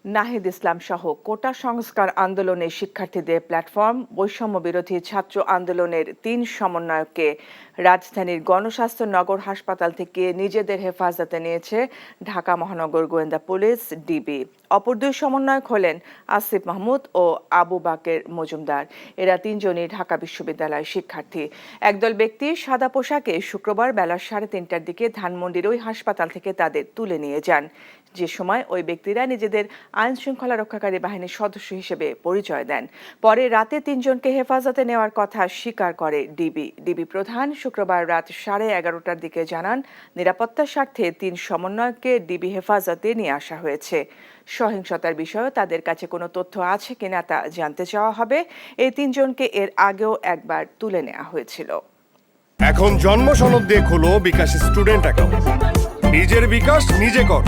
নাহিদ ইসলাম সহ কোটা সংস্কার আন্দোলনের শিক্ষার্থীদের প্ল্যাটফর্ম বৈষম্য বিরোধী ছাত্র আন্দোলনের ৩ সমন্বয়ককে রাজধানীর গণস্বাস্থ্য নগর হাসপাতাল থেকে নিজেদের হেফাজতে নিয়েছে ঢাকা মহানগর গোয়েন্দা পুলিশ ডিবি। অপর 2 সমন্বয়ক হলেন আসিফ মাহমুদ ও আবু বাকের মজুমদার। এরা 3 জনই ঢাকা বিশ্ববিদ্যালয়ের শিক্ষার্থী। একদল ব্যক্তি সাদা পোশাকে শুক্রবার বেলা 3:30টার দিকে ধানমন্ডির ওই হাসপাতাল থেকে তাদের তুলে নিয়ে যান। যে সময় ওই ব্যক্তিরা নিজেদের আইন শৃঙ্খলা রক্ষাকারী বাহিনীর সদস্য হিসেবে পরিচয় দেন। পরে রাতে 3 জনকে হেফাজতে নেওয়ার কথা স্বীকার করে ডিবি প্রধান শুক্রবার রাত 11:30টার দিকে জানান, নিরাপত্তার স্বার্থে 3 সমন্বয়ককে ডিবি হেফাজতে নিয়ে আসা হয়েছে। সহিংসতার বিষয়ে তাদের কাছে কোনো তথ্য আছে কিনা তা জানতে চাওয়া হবে। এই 3 জনকে এর আগেও একবার তুলে নেওয়া হয়েছিল। এখন জন্ম সনদ দিয়ে খোলো বিকাশ স্টুডেন্ট অ্যাকাউন্ট। নিজের বিকাশ নিজে কর।